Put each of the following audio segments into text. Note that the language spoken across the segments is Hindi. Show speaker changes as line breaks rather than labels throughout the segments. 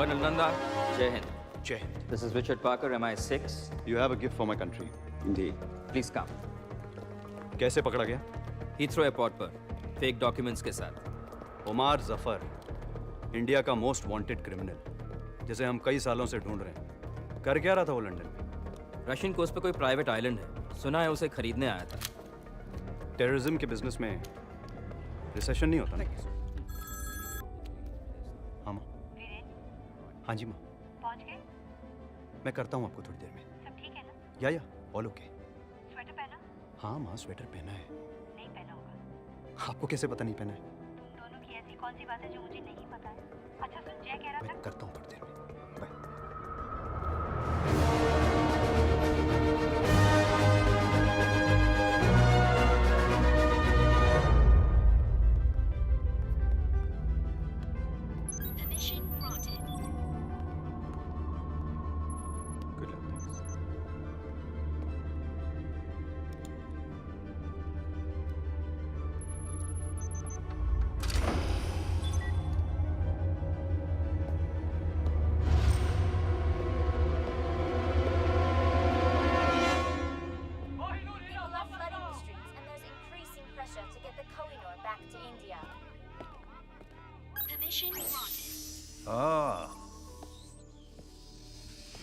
Colonel Nanda, Jai Hind.
Jai Hind.
This is Richard Parker, MI6.
You have a gift for my country.
Indeed. Please come.
कैसे पकड़ा गया?
Heathrow एयरपोर्ट पर, फेक डॉक्यूमेंट्स के साथ.
उमार जफर, इंडिया का मोस्ट वांटेड क्रिमिनल, जिसे हम कई सालों से ढूंढ रहे हैं. कर क्या रहा था वो लंदन में?
रशियन कोस्ट पे कोई प्राइवेट आइलैंड है. सुना है उसे खरीदने आया था.
टेररिज्म के बिजनेस में रिसेशन नहीं होता ना? हाँ माँ. हाँ जी माँ.
पहुंच गए?
मैं करता हूँ आपको थोड़ी देर में.
सब ठीक है ना?
या ऑल ओके.
स्वेटर पहना?
हाँ माँ, स्वेटर पहना है.
नहीं पहना होगा.
आपको कैसे पता नहीं पहना है?
तुम दोनों की ऐसी कौन सी बात है जो मुझे नहीं पता है? अच्छा सुन, जय कह रहा था.
मैं करता हूँ थोड़ी देर में. बाय.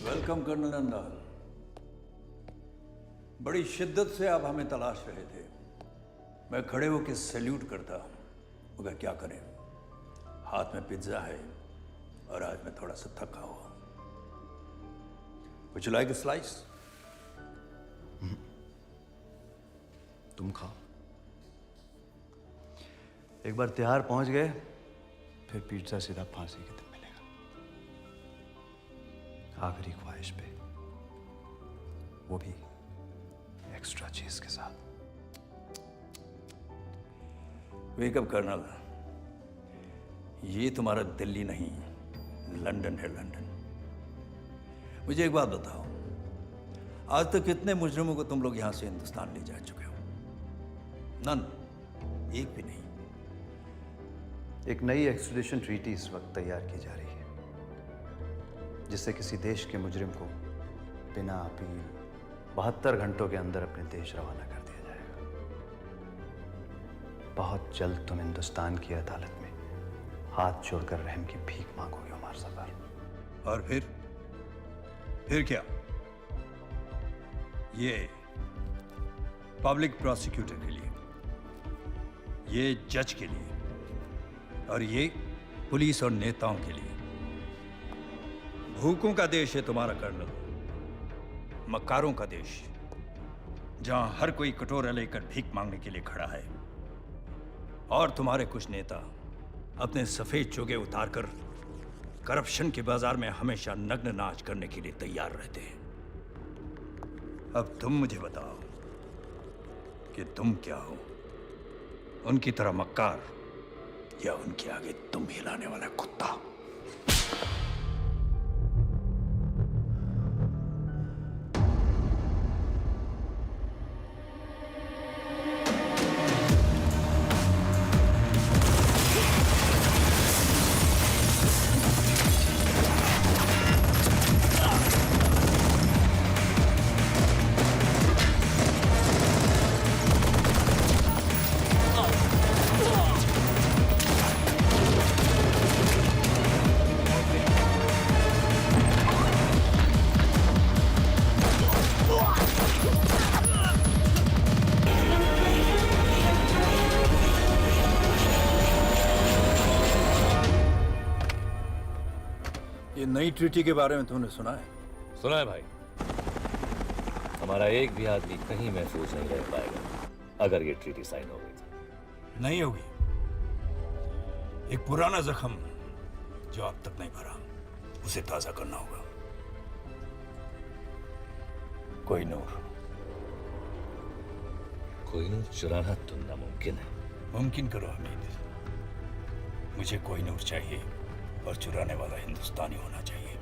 Welcome colonel Nanda. बड़ी शिद्दत से आप हमें तलाश रहे थे. मैं खड़े होकर सैल्यूट करता, मगर क्या करें, हाथ में पिज्जा है और आज मैं थोड़ा सा थका हुआ. Would you like a slice?
तुम खाओ. एक बार तिहाड़ पहुंच गए, फिर पिज्जा सीधा फांसी के दिन मिलेगा. आखिरी ख्वाहिश पे, वो भी एक्स्ट्रा चीज के साथ.
वेकअप कर्नल, ये तुम्हारा दिल्ली नहीं, लंदन है. लंदन. मुझे एक बात बताओ, आज तक कितने मुजरिमों को तुम लोग यहां से हिंदुस्तान ले जा चुके हो? नन. एक भी नहीं.
एक नई एक्सट्रेडिशन ट्रीटी इस वक्त तैयार की जा रही है, जिससे किसी देश के मुजरिम को बिना अपील 72 घंटों के अंदर अपने देश रवाना कर दिया जाएगा. बहुत जल्द तुम हिंदुस्तान की अदालत में हाथ जोड़कर रहम की भीख मांगोगे उमर जफर.
और फिर क्या? ये पब्लिक प्रोसिक्यूटर के लिए, ये जज के लिए, और ये पुलिस और नेताओं के लिए. भूखों का देश है तुम्हारा कर्नल, मक्कारों का देश, जहां हर कोई कटोरा लेकर भीख मांगने के लिए खड़ा है. और तुम्हारे कुछ नेता अपने सफेद चोगे उतारकर करप्शन के बाजार में हमेशा नग्न नाच करने के लिए तैयार रहते हैं. अब तुम मुझे बताओ कि तुम क्या हो? उनकी तरह मक्कार, या उनके आगे तुम हिलाने वाला कुत्ता? ये नई ट्रीटी के बारे में तुमने सुना है?
सुना है भाई. हमारा एक भी आदमी कहीं महफूज नहीं रह पाएगा अगर ये ट्रीटी साइन हो गई तो.
नहीं होगी. एक पुराना जख्म जो अब तक नहीं भरा, उसे ताजा करना होगा. कोहिनूर
चुराना तो नामुमकिन है.
मुमकिन करो हमीद. मुझे कोहिनूर चाहिए, और चुराने वाला हिंदुस्तानी होना चाहिए.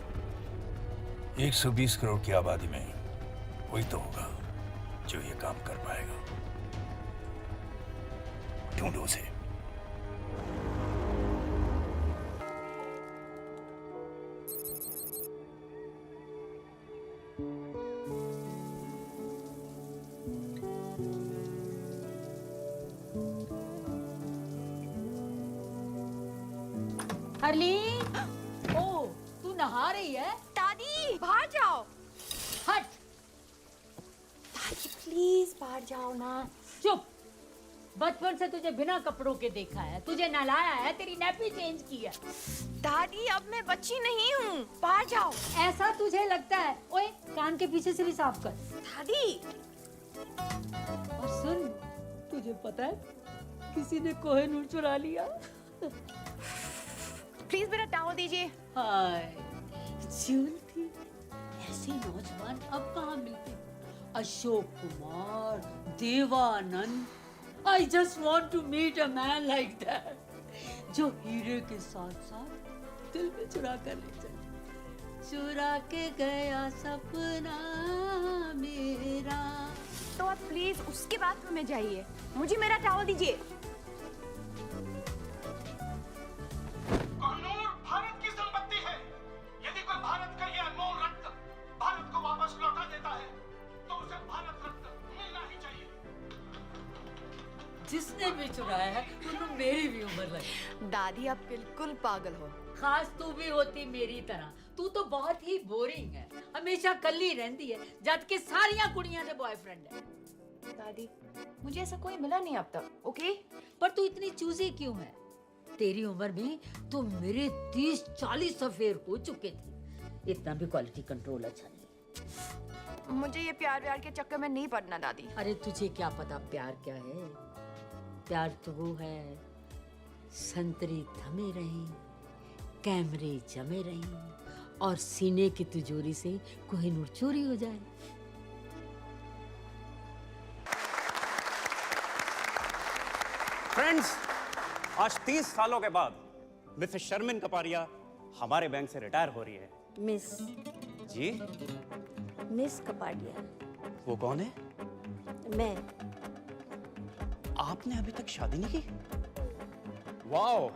120 करोड़ की आबादी में कोई तो होगा जो ये काम कर पाएगा. ढूंढो उसे.
डार्लिंग, ओ तू नहा रही है?
दादी बाहर जाओ।
हट।
दादी प्लीज बाहर जाओ ना।
चुप। बचपन से तुझे बिना कपड़ों के देखा है, तुझे नहलाया है, तेरी नैपी चेंज की है।
दादी अब मैं बच्ची नहीं हूँ, बाहर जाओ।
ऐसा तुझे लगता है? ओए कान के पीछे से भी साफ कर।
दादी
और सुन, तुझे पता है किसी ने कोहिनूर चुरा लिया।
प्लीज मेरा टावल दीजिए।
हाय ज्योति, ऐसे नौजवान अब कहाँ मिलते? Ashok Kumar, Devanand. I just want to meet a man like that, जो हीरे के साथ साथ दिल में चुरा कर ले जाए। चुरा के गया सपना मेरा।
तो आप प्लीज उसके बाथरूम में जाइए, मुझे मेरा टावल दीजिए।
कोहिनूर भारत की संपत्ति है। यदि कोई भारत का ये अनमोल रत्न भारत को वापस लौटा देता है तो उसे भारत रत्न मिलना ही चाहिए।
जिसने भी चुराया है उन्होंने मेरी भी उम्र लगी।
दादी आप बिल्कुल पागल हो।
खास तू भी होती मेरी तरह। तू तो बहुत ही बोरिंग है, हमेशा कल्ली रहती है, जबकि सारियां कुड़ियां से बॉयफ्रेंड है।
दादी मुझे ऐसा कोई मिला नहीं अब तक, ओके?
पर तू इतनी चूजी क्यों है? तेरी उम्र में तो मेरे 30-40 अफेयर हो चुके थे। इतना भी क्वालिटी कंट्रोल अच्छा नहीं।
मुझे ये प्यार व्यार के चक्कर में नहीं पड़ना दादी।
अरे तुझे क्या पता प्यार क्या है? प्यार तो वो है, संतरी थमे रहे, कैमरे जमे रहे और सीने की तिजोरी से कोहिनूर चोरी हो जाए।
फ्रेंड्स, आज 30 सालों के बाद मिसेस शर्मिन कपारिया हमारे बैंक से रिटायर हो रही है।
मिस
जी?
मिस कपाडिया।
वो कौन है?
मैं।
आपने अभी तक शादी नहीं की? वाओ!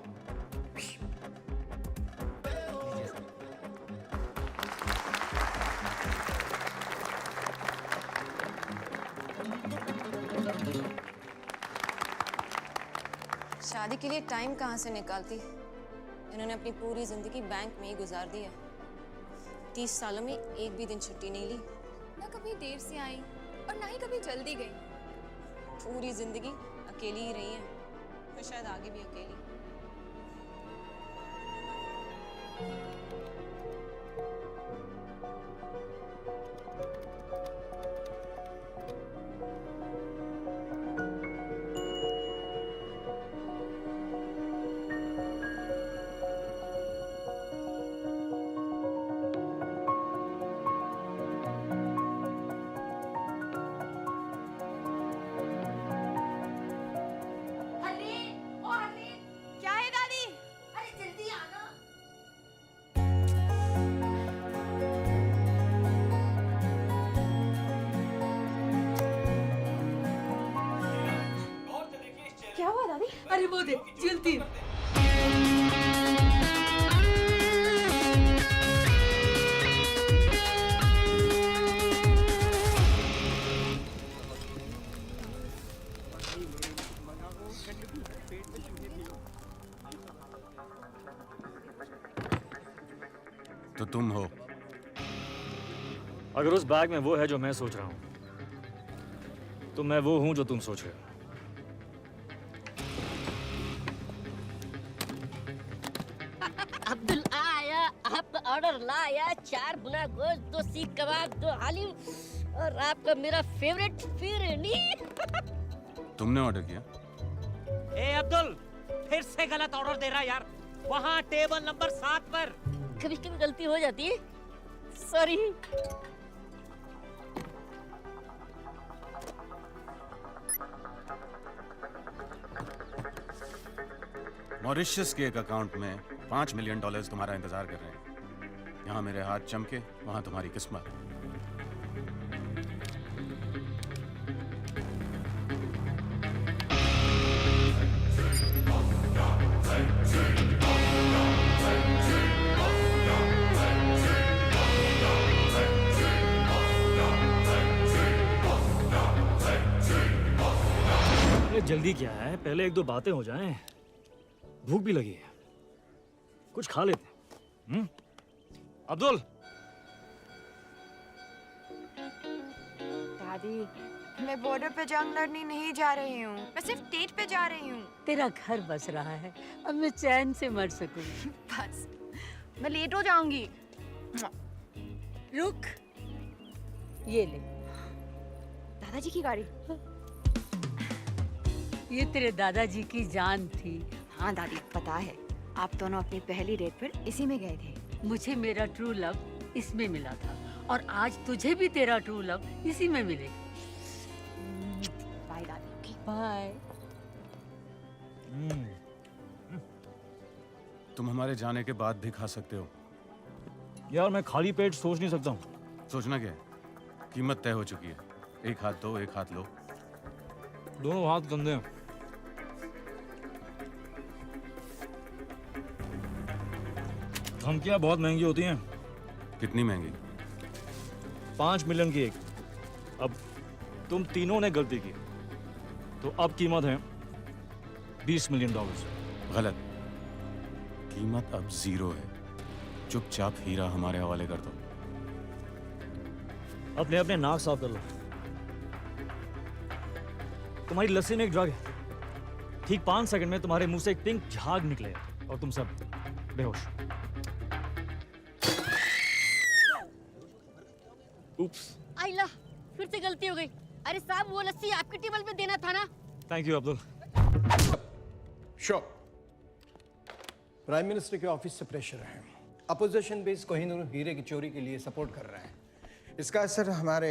शादी के लिए टाइम कहाँ से निकालती? इन्होंने अपनी पूरी जिंदगी बैंक में ही गुजार दी है। 30 सालों में एक भी दिन छुट्टी नहीं ली।
ना कभी देर से आई और ना ही कभी जल्दी गई।
पूरी जिंदगी अकेली ही रही है और शायद आगे भी अकेली।
क्या है दादी?
अरे जल्दी आना।
क्या हुआ दादी?
अरे वो देख जल्दी।
तो तुम हो?
अगर उस बैग में वो है जो मैं सोच रहा हूं, तो मैं वो हूं जो तुम सोच रहे हो।
अब्दुल आया, आपका ऑर्डर लाया। 4 भुना गोश्त, 2 सीख कबाब, 2 हाली और आपका मेरा फेवरेट फिरनी।
तुमने ऑर्डर किया?
ए अब्दुल, फिर से गलत ऑर्डर दे रहा यार। वहाँ टेबल नंबर 7 पर।
कभी कभी गलती हो जाती है, सॉरी।
मॉरिशस के एक अकाउंट में $5 मिलियन तुम्हारा इंतजार कर रहे हैं। यहाँ मेरे हाथ चमके, वहाँ तुम्हारी किस्मत।
जल्दी क्या है, पहले 1-2 बातें हो जाएं। भूख भी लगी है। कुछ खा लेते। अब्दुल।
दादी, मैं बॉर्डर पे जंग लड़ने नहीं जा रही हूँ, मैं सिर्फ डेट पे जा रही हूँ।
तेरा घर बस रहा है, अब मैं चैन से मर सकूं।
बस, मैं लेट हो जाऊंगी।
रुक, ये ले।
दादाजी की गाड़ी।
ये तेरे दादाजी की जान थी।
हाँ दादी, पता है, आप दोनों अपनी पहली डेट पर इसी में गए थे।
मुझे मेरा ट्रू लव इसमें मिला था और आज तुझे भी तेरा ट्रू लव इसी में मिलेगा।
बाय दादी।
बाय।
तुम हमारे जाने के बाद भी खा सकते हो।
यार मैं खाली पेट सोच नहीं सकता हूँ।
सोचना क्या है? कीमत तय हो चुकी है। एक हाथ दो, एक हाथ लो।
दोनों हाथ गंदे हैं। धमकियाँ बहुत महंगी होती हैं।
कितनी महंगी?
5 मिलियन की एक। अब तुम तीनों ने गलती की, तो अब कीमत है $20 मिलियन।
गलत। कीमत अब 0 है। चुपचाप हीरा हमारे हवाले कर दो।
अपने अपने नाक साफ कर लो। तुम्हारी लस्सी में एक ड्रग है। ठीक 5 सेकंड में तुम्हारे मुंह से एक पिंक झाग निकले और तुम सब बेहोश। Oops.
आइला, फिर से गलती हो गई। अरे साहब, वो लस्सी आपके टेबल पे देना था ना।
Thank you Abdul.
Sure. Prime minister के ऑफिस से प्रेशर है। अपोजिशन बेस कोहिनूर हीरे की चोरी के लिए सपोर्ट कर रहे हैं। इसका असर हमारे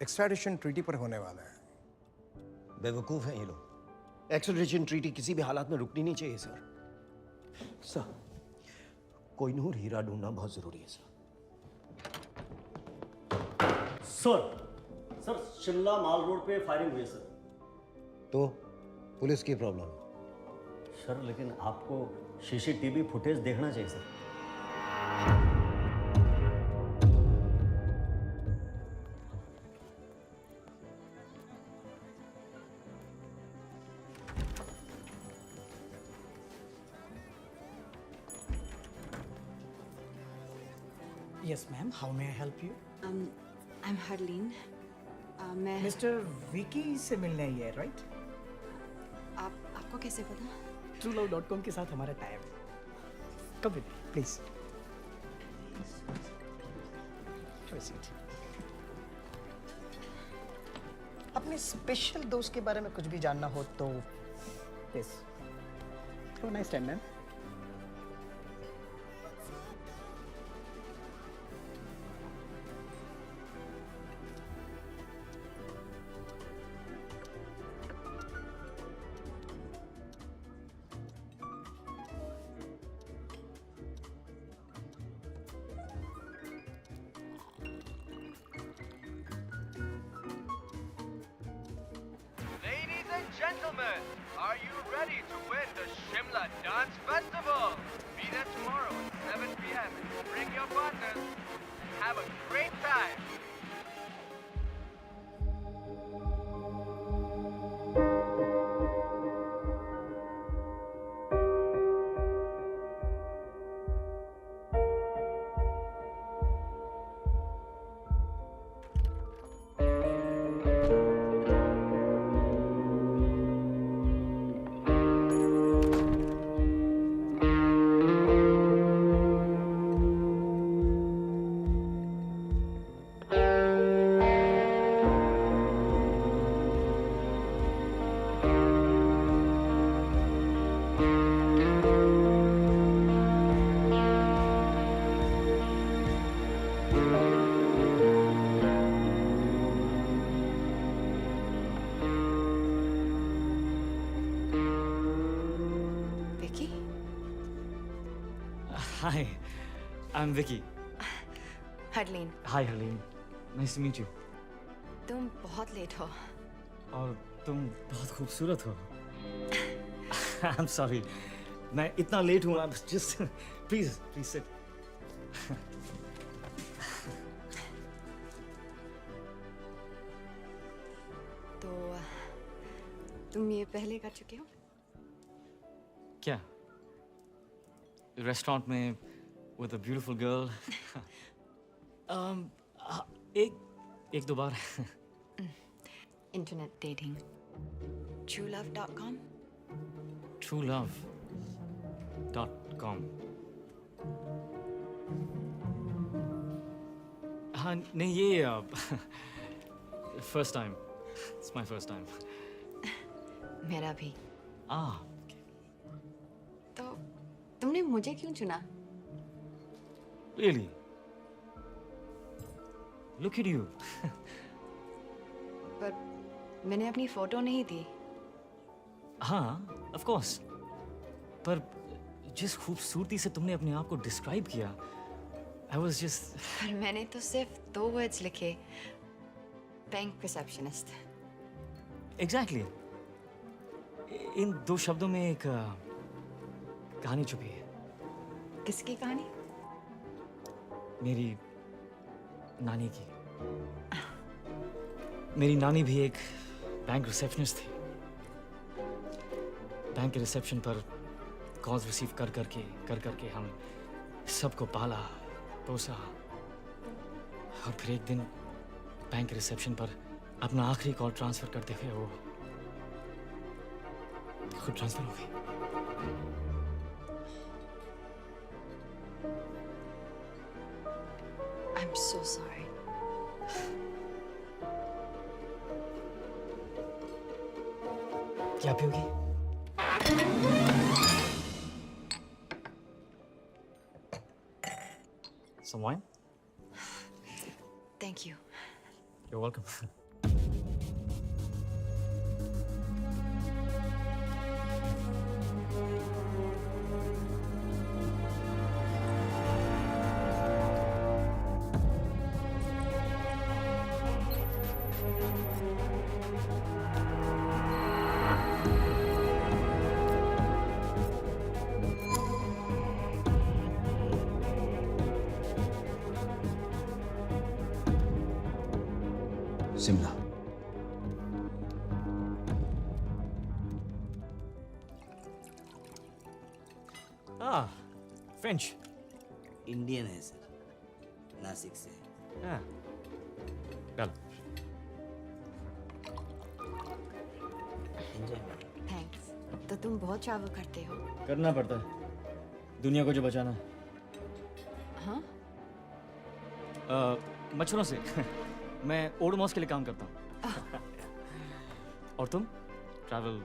एक्सट्राडिशन ट्रीटी पर होने वाला है।
बेवकूफ हैं ये लोग। एक्सट्राडिशन ट्रीटी किसी भी हालात में रुकनी नहीं चाहिए सर। कोहिनूर हीरा ढूंढना बहुत जरूरी है
सर शिमला माल रोड पे फायरिंग हुई है सर।
तो पुलिस की प्रॉब्लम है
सर, लेकिन आपको सीसीटीवी फुटेज देखना चाहिए sir.
Yes, ma'am. How may I help you?
I'm Harleen. मैं
Mr. Vicky से मिलने आई है, right?
आपको कैसे पता?
TrueLove.com के साथ हमारा टाइप है। Come with me, please. Have a seat. अपने स्पेशल दोस्त के बारे में कुछ भी जानना हो तो please. Have a nice time, ma'am.
Ladies and gentlemen, are you ready to win the Shimla Dance Festival? Be there tomorrow at 7 p.m. Bring your partners and have a great time.
Hi, I'm Vicky.
Harleen.
Hi, Harleen. Nice to meet you.
तुम बहुत लेट हो।
और तुम बहुत खूबसूरत हो। I'm sorry. मैं इतना लेट हूँ। I'm just please sit.
तो तुम ये पहले कर चुके हो?
क्या? रेस्टोरेंट में with a beautiful girl. एक दो बार.
Internet dating. TrueLove.com.
TrueLove.com. हाँ नहीं ये first time. It's my first time.
मेरा भी.
तो
तुमने मुझे क्यों चुना?
Really? Look at you.
पर मैंने अपनी फोटो नहीं दी.
हाँ, of course. पर जिस खूबसूरती से तुमने अपने आप को डिस्क्राइब किया, I was just.
पर मैंने तो सिर्फ 2 वर्ड्स लिखे. Bank receptionist.
Exactly. इन 2 शब्दों में एक कहानी छुपी है.
किसकी कहानी?
मेरी नानी की. मेरी नानी भी एक बैंक रिसेप्शनिस्ट थी. बैंक के रिसेप्शन पर कॉल्स रिसीव कर करके हम सबको पाला पोसा. और फिर एक दिन बैंक के रिसेप्शन पर अपना आखिरी कॉल ट्रांसफर करते हुए वो खुद ट्रांसफर हो गई.
I'm so sorry.
क्या पियोगी? Some wine?
Thank you.
You're welcome.
Shimla.
French.
Indian है सर, नासिक से.
चल.
थैंक्स. तो तुम बहुत ट्रैवल करते हो?
करना पड़ता है दुनिया को जो बचाना.
हाँ?
मच्छरों से. मैं ओडोमॉस के लिए काम करता हूँ. और तुम ट्रैवल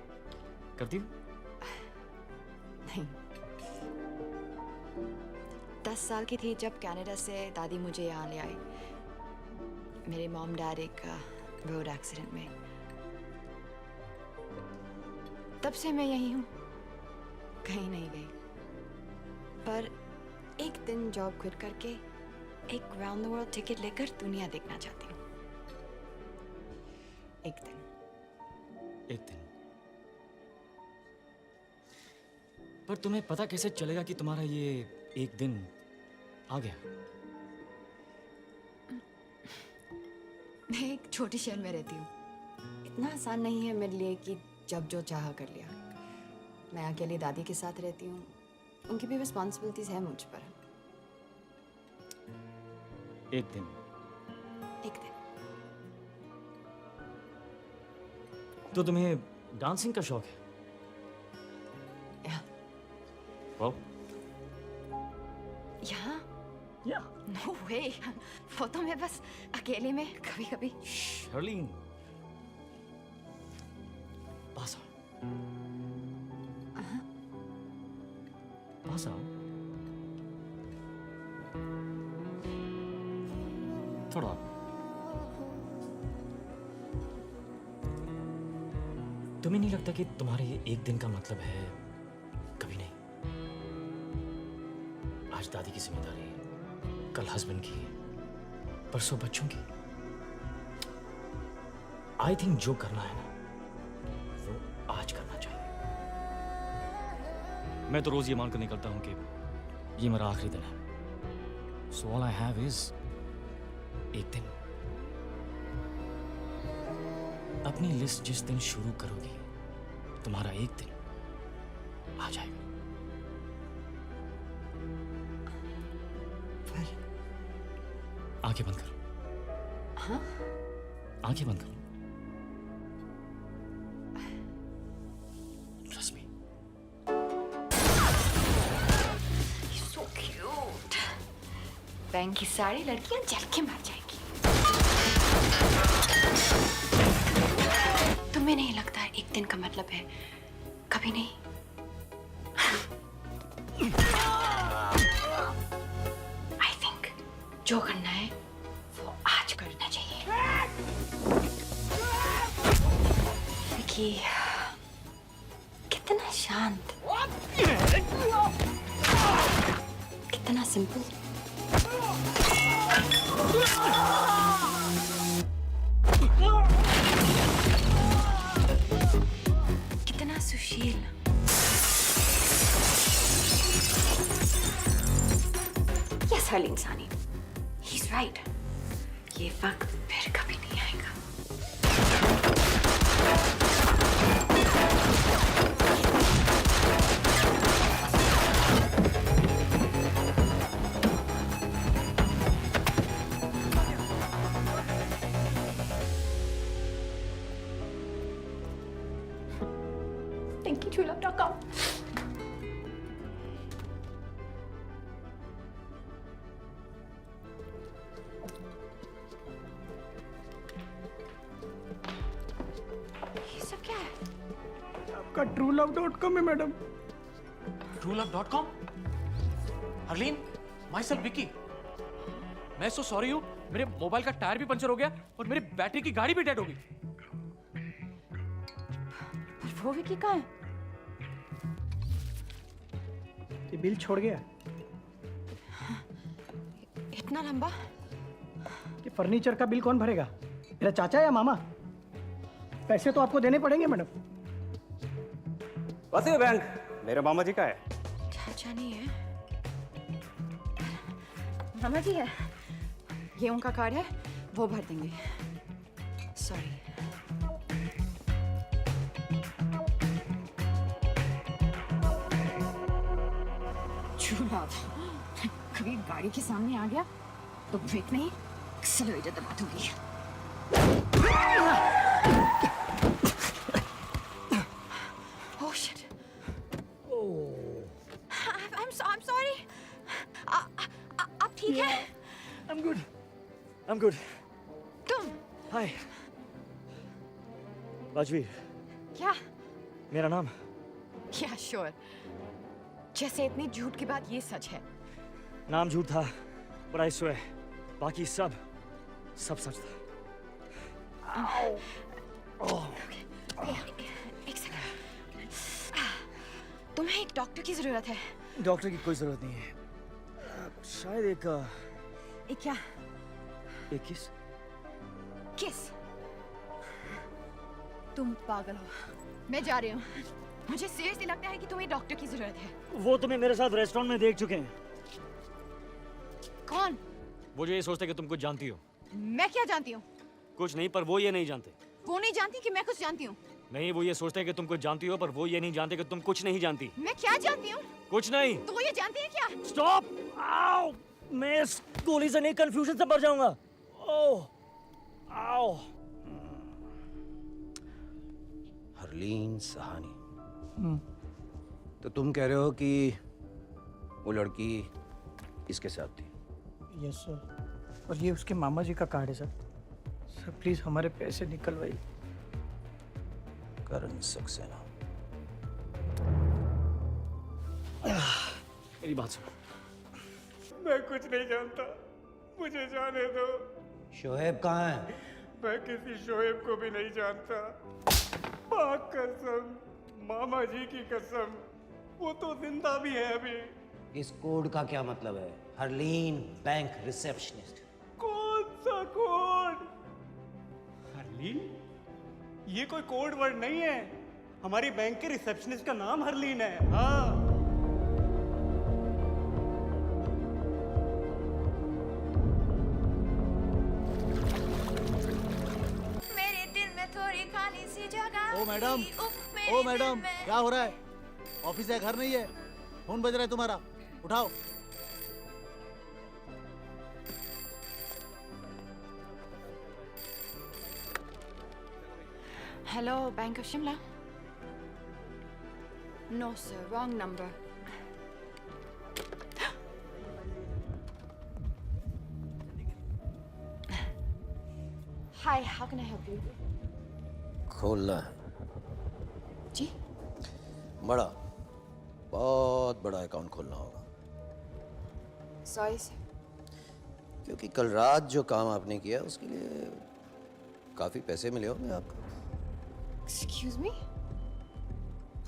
करती हो?
नहीं. 10 साल की थी जब कनाडा से दादी मुझे यहाँ ले आई. मेरे मॉम डैड एक रोड एक्सीडेंट में. तब से मैं यहीं हूँ, कहीं नहीं गई. पर एक दिन जॉब क्विट करके एक राउंड द वर्ल्ड टिकट लेकर दुनिया देखना चाहती हूँ. एक दिन.
पर तुम्हें पता कैसे चलेगा कि तुम्हारा ये एक दिन आ गया?
मैं एक छोटे शहर में रहती हूँ. इतना आसान नहीं है मेरे लिए कि जब जो चाहा कर लिया. मैं अकेली दादी के साथ रहती हूँ. उनकी भी रिस्पॉन्सिबिलिटीज है मुझ पर.
एक दिन. तो तुम्हें डांसिंग का शौक है? वाह.
यहाँ?
Yeah.
No way. वो तो मैं बस अकेले में कभी-कभी.
शर्लिन. पास आओ. पास आओ. थोड़ा. तुम्हें नहीं लगता कि तुम्हारे ये एक दिन का मतलब है कभी नहीं? आज दादी की जिम्मेदारी, कल हस्बैंड की, परसों बच्चों की. आई थिंक जो करना है ना वो आज करना चाहिए. मैं तो रोज ये मानकर निकलता हूं कि ये मेरा आखिरी दिन है. So all I have is एक दिन. अपनी लिस्ट जिस दिन शुरू करोगी तुम्हारा एक दिन आ जाएगा. आंखें बंद करो।
हाँ?
आंखें बंद करो। Trust me.
So cute. Bank की सारी लड़कियां जल के मर जाएंगी। तुम्हें नहीं लगता एक दिन का मतलब है कभी नहीं? I think जो करना है वो आज करना चाहिए। विकी कितना शांत, कितना सिंपल। कितना सुशील। यस हर्लीन सानी, he's right. ये वक्त फिर कभी नहीं आएगा। Thank you, truelove.com. ये सब क्या है?
आपका truelove.com है madam.
truelove.com? Harleen, my self Vicky. मैं सो सॉरी हूँ, मेरे मोबाइल का टायर भी पंचर हो गया और मेरी बैटरी की गाड़ी भी डेड हो गई।
वो विकी कहाँ है?
ये बिल छोड़ गया।
इतना लंबा?
ये फर्नीचर का बिल कौन भरेगा? मेरा चाचा या मामा? पैसे तो आपको देने पड़ेंगे मैडम।
वैसे बैंक मेरे मामा जी का है।
चाचा नहीं है, मामा जी है। ये उनका कार्ड है, वो भर देंगे। सॉरी। कभी गाड़ी के सामने आ गया तो ब्रेक नहीं, एक्सेलरेटर दबा दूंगी। Oh shit. I'm sorry. आप ठीक हैं?
I'm good.
तुम?
Hi. राजवीर,
क्या?
मेरा नाम।
क्या श्योर? जैसे इतनी झूठ के बाद ये सच है।
नाम झूठ था, but I swear, बाकी सब सच था।
एक सेकंड। तुम्हें एक डॉक्टर की जरूरत है।
डॉक्टर की कोई जरूरत नहीं है। शायद एक
क्या?
एक किस?
किस? तुम पागल हो। मैं जा रही हूँ। मुझे सीरियसली लगता है कि तुम्हें डॉक्टर की जरूरत है।
वो तुम्हें मेरे साथ रेस्टोरेंट में देख चुके हैं।
कौन?
वो जो ये सोचते कि तुम कुछ जानती हो।
मैं क्या जानती हूँ?
कुछ नहीं, पर वो ये नहीं जानते।
वो नहीं जानती कि मैं कुछ जानती हूँ।
नहीं, वो ये सोचते हैं कि तुम कुछ जानती हो, पर वो ये नहीं जानते कि तुम कुछ नहीं जानती।
मैं क्या जानती हूँ?
कुछ नहीं।
तो वो ये जानती है क्या?
स्टॉप! आओ! मैं इस गोली से नहीं, कंफ्यूजन से मर जाऊंगा। ओह! आओ!
हरलीन सहानी। तो तुम कह रहे हो कि वो लड़की इसके साथ थी?
Yes sir. और ये उसके मामा जी का कार्ड है सर। सर प्लीज हमारे पैसे निकलवाइए।
करण सक्सेना।
मेरी बात सुनो।
मैं कुछ नहीं जानता, मुझे जाने दो।
शोएब कहाँ है?
मैं किसी शोएब को भी नहीं जानता। पाक कसम, मामा जी की कसम, वो तो जिंदा भी है अभी।
इस कोड का क्या मतलब है? Harleen bank receptionist.
कौन सा कोड? हरलीन? ये कोई कोड वर्ड नहीं है। हमारी बैंक के रिसेप्शनिस्ट का नाम हरलीन है। हाँ।
मेरे दिल में थोड़ी खाली सी जगह।
ओ मैडम, ओ मैडम, क्या हो रहा है? ऑफिस है, घर नहीं है? फोन बज रहा है तुम्हारा, उठाओ।
Hello, Bank of Shimla. No, sir, wrong number. Hi, how can I help you?
खोलना है
जी?
बड़ा, बहुत बड़ा अकाउंट खोलना होगा।
Sorry, sir.
क्योंकि कल रात जो काम आपने किया उसके लिए काफी पैसे मिले होंगे आपको।
Excuse me?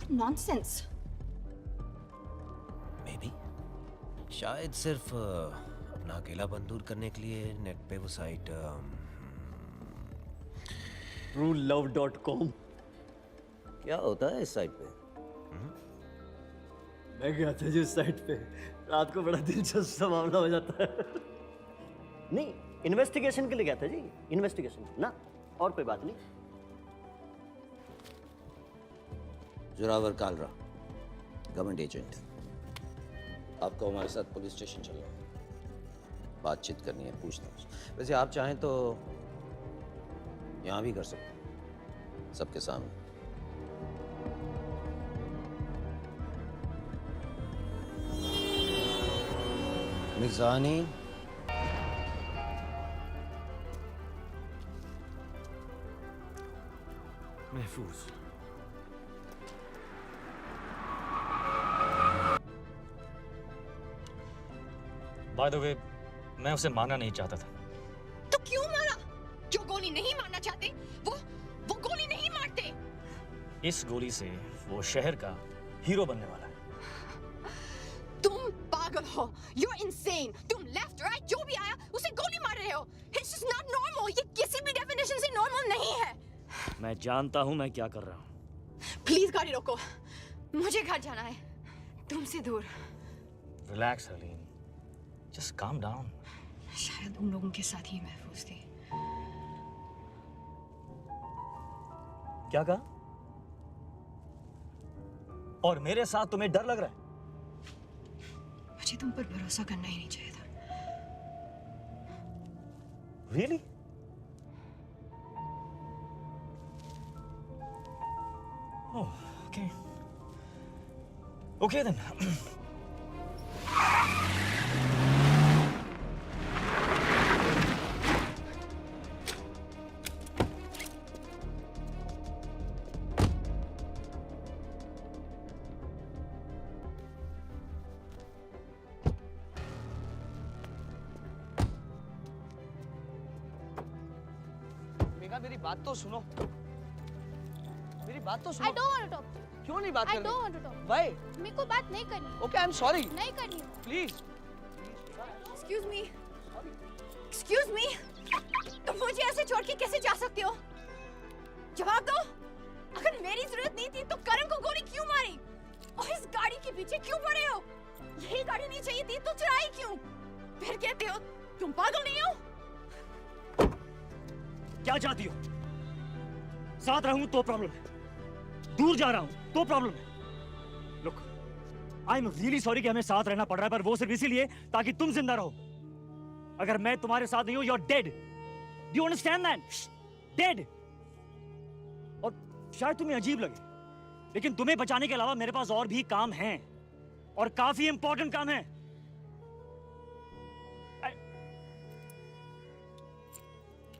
What nonsense!
Maybe. शायद सिर्फ अपना अकेलापन दूर करने के लिए नेट पे वो साइट
truelove.com।
क्या होता है इस साइट पे?
मैं गया था जिस साइट पे, रात को बड़ा दिलचस्प सा मामला हो जाता है। नहीं, इन्वेस्टिगेशन के लिए गया था जी, इन्वेस्टिगेशन ना, और कोई बात नहीं।
Zorawar Kalra, government agent. आपको हमारे साथ पुलिस स्टेशन चलना है, बातचीत करनी है, पूछताछ। वैसे आप चाहें तो यहाँ भी कर सकते हैं, सबके सामने। मिर्जानी,
महफूज। बाय द वे, मैं उसे मारना नहीं चाहता था।
तो क्यों मारा? जो गोली नहीं मारना चाहते, वो गोली नहीं मारते।
इस गोली से वो शहर का हीरो बनने वाला है।
तुम पागल हो। You're insane. तुम लेफ्ट राइट जो भी आया उसे गोली मार रहे हो। It's just not normal. ये किसी भी डेफिनेशन से नॉर्मल नहीं है।
मैं जानता हूँ मैं क्या कर रहा हूँ।
प्लीज गाड़ी रोको, मुझे घर जाना है, तुमसे दूर।
Relax Harleen, just calm down.
शायद उन लोगों के साथ ही महफूज थी।
क्या कहा? और मेरे साथ तुम्हें डर लग रहा है?
मुझे तुम पर भरोसा करना ही नहीं चाहिए था।
Really? Oh, okay. Okay then.
Megha, मेरी बात तो सुनो। मेरी बात तो सुनो।
I don't want to talk.
क्यों नहीं बात
I
करनी?
don't want to talk.
Why?
मेरे को बात नहीं करनी।
Okay, I'm sorry.
नहीं करनी।
Please.
Excuse me. Excuse me. तुम मुझे ऐसे छोड़ के कैसे जा सकते हो? जवाब दो। अगर मेरी जरूरत नहीं थी तो करण को गोली क्यों मारी? और इस गाड़ी के पीछे क्यों पड़े हो? यही गाड़ी नहीं चाहिए थी तो चुराई क्यों? फिर कहते हो तुम पागल नहीं हो?
क्या चाहती हो? साथ रहूं तो प्रॉब्लम है, दूर जा रहा हूं तो प्रॉब्लम है। Look, I am really sorry कि हमें साथ रहना पड़ रहा है, पर वो सिर्फ इसीलिए ताकि तुम जिंदा रहो। अगर मैं तुम्हारे साथ नहीं हूं, you are dead. Do you understand that? Dead. और शायद तुम्हें अजीब लगे, लेकिन तुम्हें बचाने के अलावा मेरे पास और भी काम हैं, और काफी इंपॉर्टेंट काम है।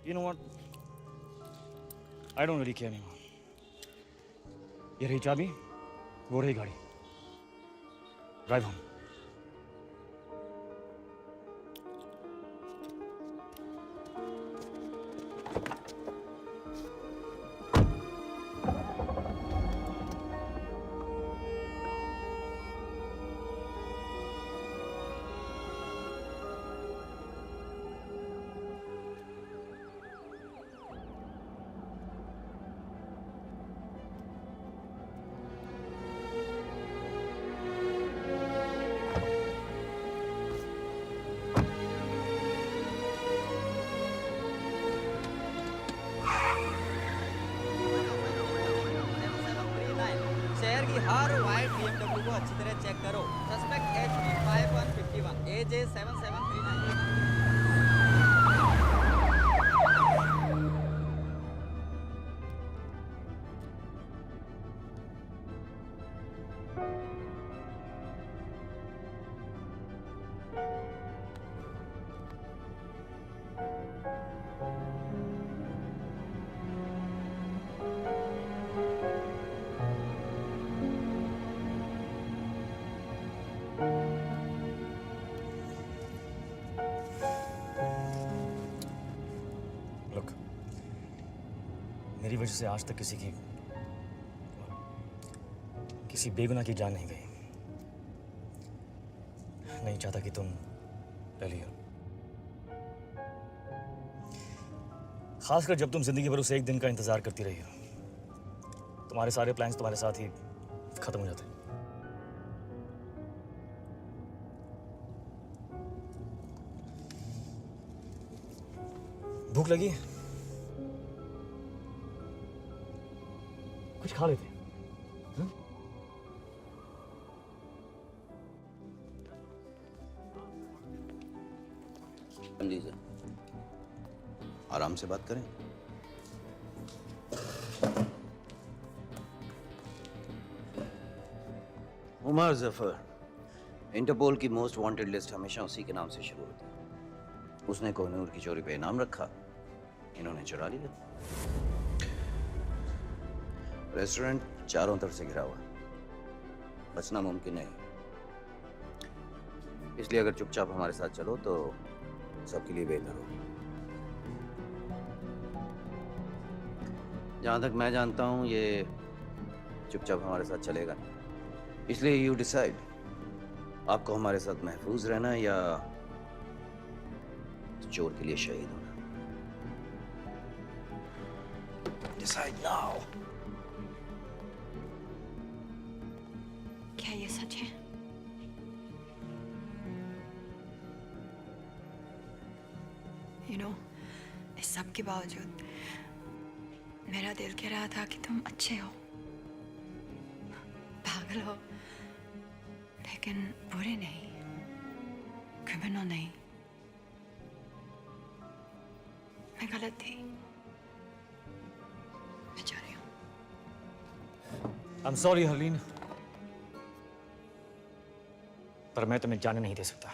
You know what? I don't really care anymore. ये रही चाबी, वो रही गाड़ी। Drive home.
शहर की हर वाइट BMW को अच्छी तरह चेक करो। Suspect HP 5151 AJ 7739।
वजह से आज तक किसी बेगुनाह की जान नहीं गई। नहीं चाहता कि तुम लियो, खासकर जब तुम जिंदगी भर उस एक दिन का इंतजार करती रही हो। तुम्हारे सारे प्लान्स तुम्हारे साथ ही खत्म हो जाते। भूख लगी? कुछ खा लेते।
लीजिए, आराम से बात करें। उमर जफर, इंटरपोल की मोस्ट वांटेड लिस्ट हमेशा उसी के नाम से शुरू होती है। उसने कोहिनूर की चोरी पे इनाम रखा, इन्होंने चुरा लिया। रेस्टोरेंट चारों तरफ से घिरा हुआ, बचना मुमकिन नहीं। इसलिए अगर चुपचाप हमारे साथ चलो तो सबके लिए बेहतर होगा। जहां तक मैं जानता हूं ये चुपचाप हमारे साथ चलेगा नहीं, इसलिए यू डिसाइड, आपको हमारे साथ महफूज रहना है या चोर के लिए शहीद होना। Decide now.
क्या ये सच है? You know, इस सब के बावजूद मेरा दिल कह रहा था कि तुम अच्छे हो, पागल हो, लेकिन बुरे नहीं, क्रिमिनल नहीं। मैं गलत थी, मैं जा रही हूँ।
I'm sorry हरलीन, पर मैं तुम्हें जाने नहीं दे सकता।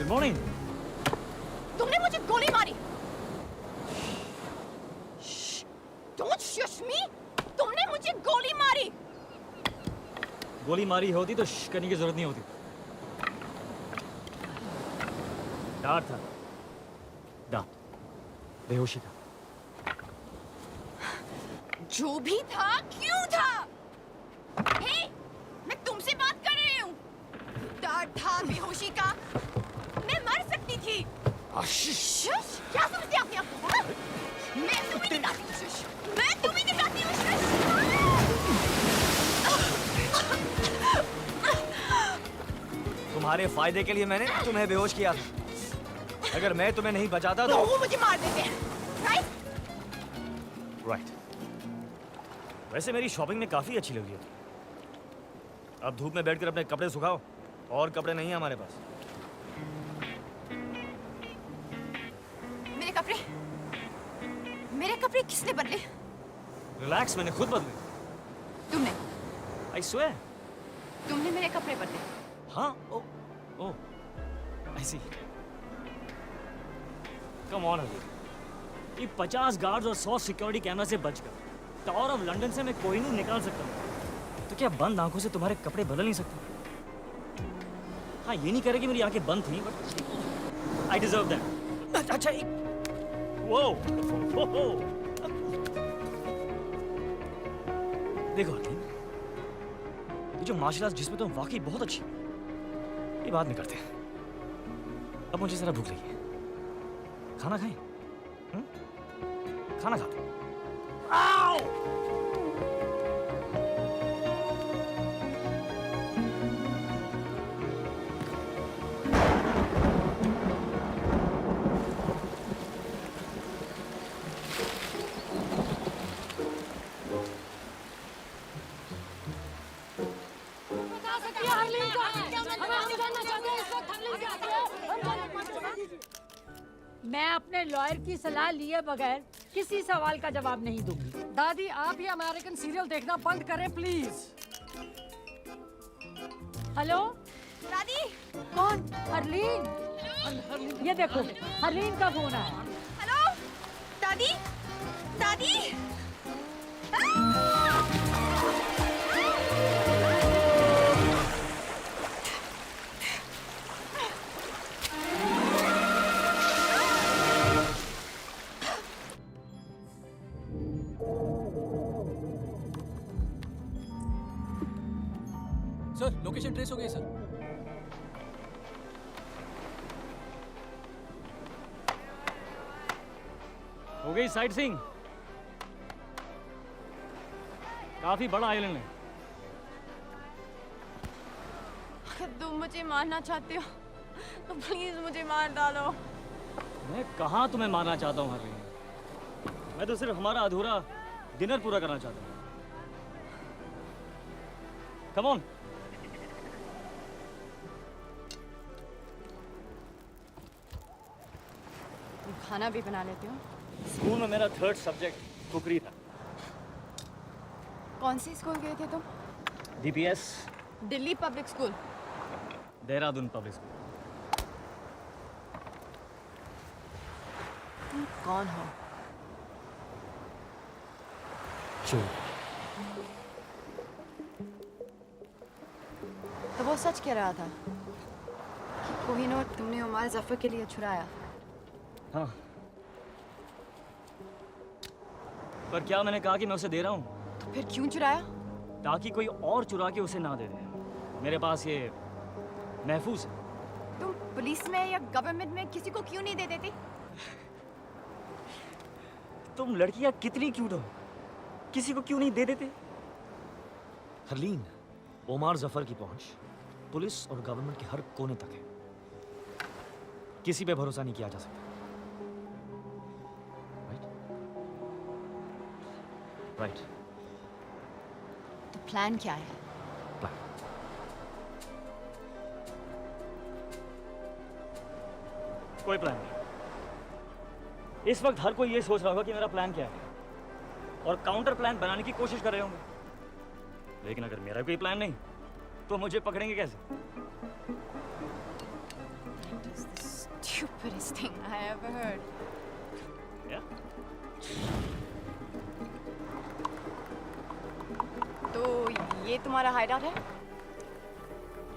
मॉर्निंग।
तुमने मुझे गोली मारी। Don't shush me! तुमने मुझे गोली मारी।
गोली मारी होती तो श्श करने की जरूरत नहीं होती। डर था, डर, बेहोशी था।
जो भी था, क्यों था? हे, मैं तुमसे बात कर रही हूँ। डर था बेहोशी का। मैं मर सकती थी। शुश, क्या समझते आप यहाँ? मैं तुम्हें दिखाती हूँ शुश। मैं तुम्हें दिखाती हूँ शुश।
तुम्हारे फायदे के लिए मैंने तुम्हें बेहोश किया था। अगर मैं तुम्हें नहीं बचाता तो
वो मुझे मार देते हैं, राइट?
राइट। वैसे मेरी शॉपिंग में काफी अच्छी लग रही है। अब धूप में बैठकर अपने कपड़े सुखाओ, और कपड़े नहीं है हमारे पास।
मेरे कपड़े किसने बदले?
रिलैक्स, मैंने खुद बदले।
तुमने?
I swear।
तुमने मेरे कपड़े बदले?
हाँ, ओ, I see। Come on अभी। ये 50 गार्ड्स और 100 सिक्योरिटी कैमरा से बचकर टावर ऑफ लंदन से मैं कोहिनूर निकाल सकता हूँ, तो क्या बंद आंखों से तुम्हारे कपड़े बदल नहीं सकता? हाँ, ये नहीं कह रहे कि मेरी आंखें बंद थी, बट I deserve that। अच्छा, वो देखो हकीम, ये जो मार्शल आर्ट्स जिसमें तुम वाकई बहुत अच्छी, ये बात नहीं करते। अब मुझे जरा भूख लगी है।
खाना खाएं? खाना खाते हैं। आओ!
मैं अपने लॉयर की सलाह लिए बगैर किसी सवाल का जवाब नहीं दूंगी।
दादी आप ये अमेरिकन सीरियल देखना बंद करें प्लीज।
हेलो
दादी।
कौन? हरलीन। ये देखो हरलीन का फोन आया।
हेलो दादी। दादी
सर लोकेशन ट्रेस हो गई सर।
हो गई साइट सीइंग। काफी बड़ा आइलैंड है।
अगर तुम मुझे मारना चाहते हो तो प्लीज मुझे मार डालो।
मैं कहाँ तुम्हें मारना चाहता हूँ हरलीन। मैं तो सिर्फ हमारा अधूरा डिनर पूरा करना चाहता हूँ। Come on.
तुम खाना भी बना लेते हो?
स्कूल में मेरा 3rd सब्जेक्ट कुकरी था।
कौन से स्कूल गए थे तुम?
DPS
Delhi public school.
Dehradun public school.
तुम कौन हो?
चोर।
तो वो सच कह रहा था कि कोहिनूर तुमने उमर जफर के लिए छुड़ाया।
हाँ। पर क्या मैंने कहा कि मैं उसे दे रहा हूँ?
तो फिर क्यों चुराया?
ताकि कोई और चुरा के उसे ना दे दे। मेरे पास ये महफूज है।
तुम पुलिस में या गवर्नमेंट में किसी को क्यों नहीं दे देते?
तुम लड़कियां कितनी क्यूट हो, किसी को क्यों नहीं दे देते? हरलीन, ओमार जफर की पहुंच पुलिस और गवर्नमेंट के हर कोने तक है। किसी पे भरोसा नहीं किया जा सकता। राइट।
तो प्लान क्या है?
कोई प्लान नहीं। इस वक्त हर कोई ये सोच रहा होगा कि मेरा प्लान क्या है और काउंटर प्लान बनाने की कोशिश कर रहे होंगे। लेकिन अगर मेरा कोई प्लान नहीं तो मुझे पकड़ेंगे कैसे?
Stupidest thing I ever heard.
Yeah?
तो ये तुम्हारा हाइडआउट है?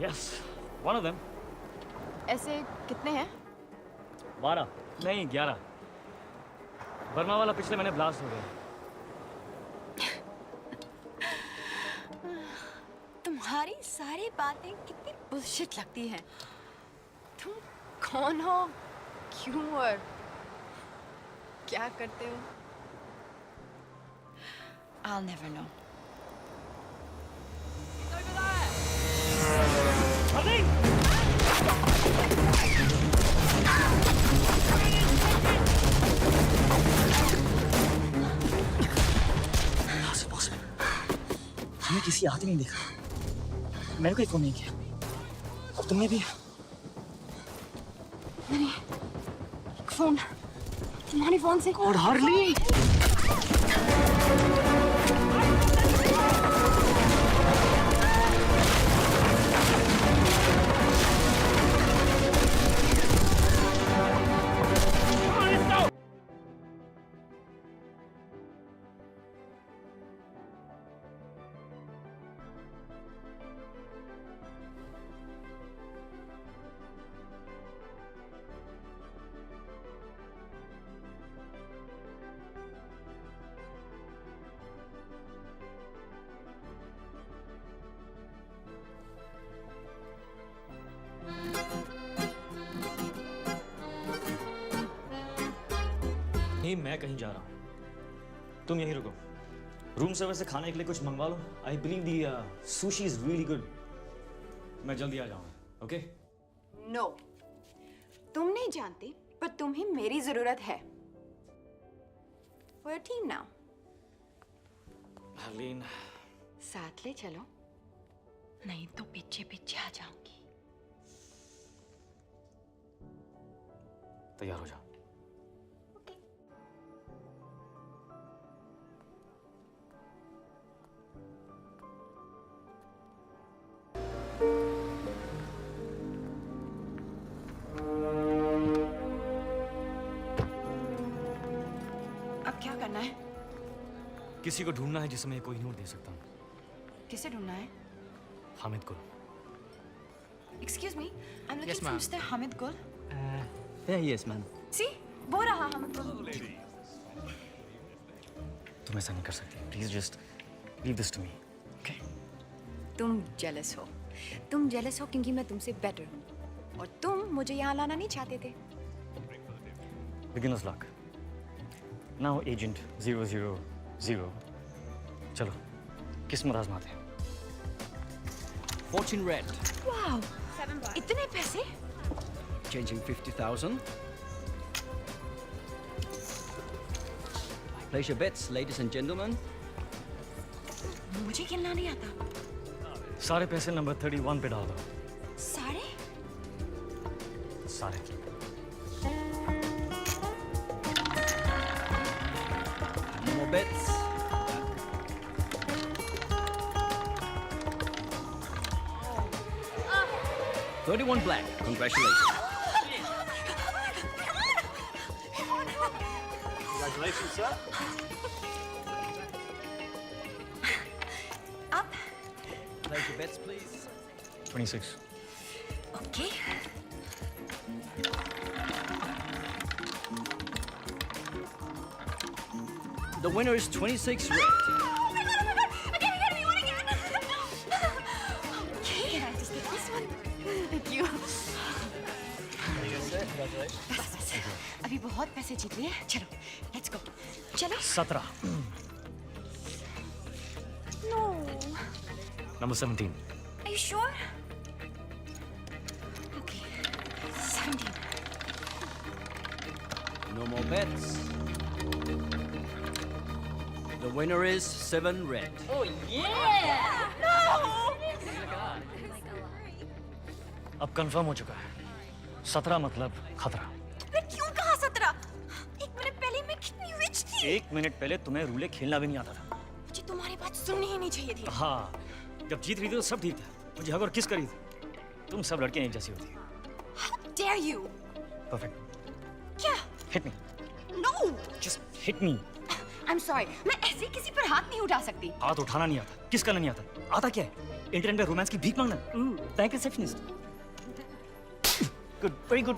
Yes, one of them.
ऐसे कितने हैं?
12 नहीं 11। बर्मा वाला पिछले महीने ब्लास्ट हो गया।
तुम्हारी सारी बातें कितनी बुलशिट लगती हैं। तुम कौन हो, क्यों और क्या करते हो? I'll never know.
हमने किसी आते नहीं देखा। मैंने कोई फोन नहीं किया। अब तुमने भी?
नहीं, फोन तुम्हारे फोन से।
और हरली
नहीं, मैं कहीं जा रहा हूँ। तुम यहीं रुको। रूम सर्विस से खाने के लिए कुछ मंगवा लो। I believe the sushi is really good. मैं जल्दी आ जाऊंगा। ओके?
नो, तुम नहीं जानती, पर तुम्हें मेरी जरूरत है। For your team now.
Harleen,
साथ ले चलो, नहीं तो पीछे पीछे आ जाऊंगी।
तैयार हो जाओ।
अब क्या करना है?
किसी को ढूंढना है जिसे मैं कोहिनूर दे सकता हूँ।
किसे ढूंढना है?
हामिद को।
Excuse me, I'm looking
Yes,
for
ma'am.
Mr. Hamid Gul.
There he is, ma'am.
See, वो रहा Hamid Gul.
तुम ऐसा नहीं कर सकती। Please just leave this to me.
तुम जेलस हो। तुम जेलस हो क्योंकि मैं तुमसे बेटर हूँ और तुम मुझे यहाँ लाना नहीं चाहते थे।
Beginners luck. Now agent 000। चलो किस्मत आजमाते हैं।
Fortune red.
वाह, इतने पैसे?
Changing 50,000. Place your bets, ladies and gentlemen.
मुझे खेलना नहीं आता।
सारे पैसे नंबर 31 पे डाल दो।
सारे?
सारे।
No more bets. 31 black. Congratulations.
Congratulations, sir.
Up.
Place your bets, please.
26.
Okay.
The winner is 26 red.
Okay, can I just get this one? Thank you. बस, अभी बहुत पैसे जीत लिए। चलो, let's go. चलो।
17।
No.
Number 17।
Are you sure? Okay. 17.
No more bets. The winner is 7 red.
Oh yeah! No!
अब कंफर्म हो चुका है। 17 मतलब खतरा।
मैं क्यों कहा 17? एक मिनट पहले मैं कितनी रिच थी।
एक मिनट पहले तुम्हें रूले खेलना भी नहीं आता था।
मुझे तुम्हारी बात सुननी ही नहीं चाहिए थी।
हाँ, जब जीत रही थी तो सब ठीक था। मुझे हग और किस करी थी। तुम सब लड़कियां एक जैसी होती है।
How dare you?
परफेक्ट।
क्या?
Hit me.
No!
Just hit me.
I'm sorry. मैं ऐसे किसी पर हाथ नहीं उठा सकती।
हाथ उठाना नहीं आता। किस करना नहीं आता? आता क्या है? इंटरनेट पे रोमांस की भीख मांगना। Bank receptionist. Good, very good.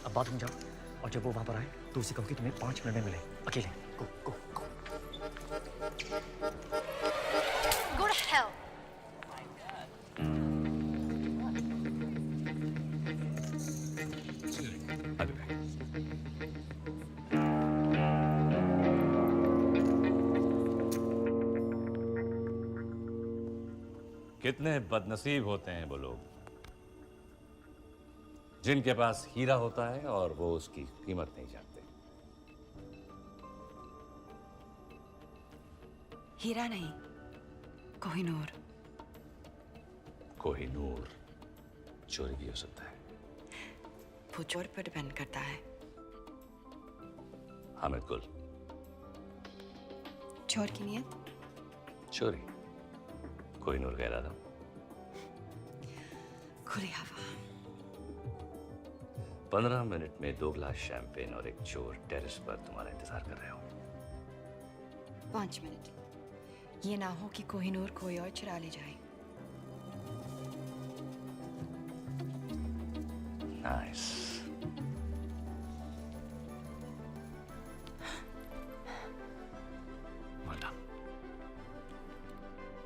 अब बाथरूम जाओ और जब वो वहां पर आए तो उसे कहो कि तुम्हें 5 मिनट में मिले अकेले। गो गो गो।
Go to hell.
कितने बदनसीब होते हैं वो लोग जिनके पास हीरा होता है और वो उसकी कीमत नहीं जानते।
हीरा नहीं, कोहिनूर।
कोहिनूर चोरी भी हो सकता है।
वो चोर पर डिपेंड करता है।
हामिद गुल।
चोर की नियत?
चोरी। कोहिनूर का इरादा।
खुली हवा।
15 मिनट में 2 गिलास शैंपेन और एक चोर टेरेस पर तुम्हारा इंतजार कर रहे हो।
5 मिनट। ये ना हो कि कोहिनूर कोई और चुरा ले जाए।
नाइस।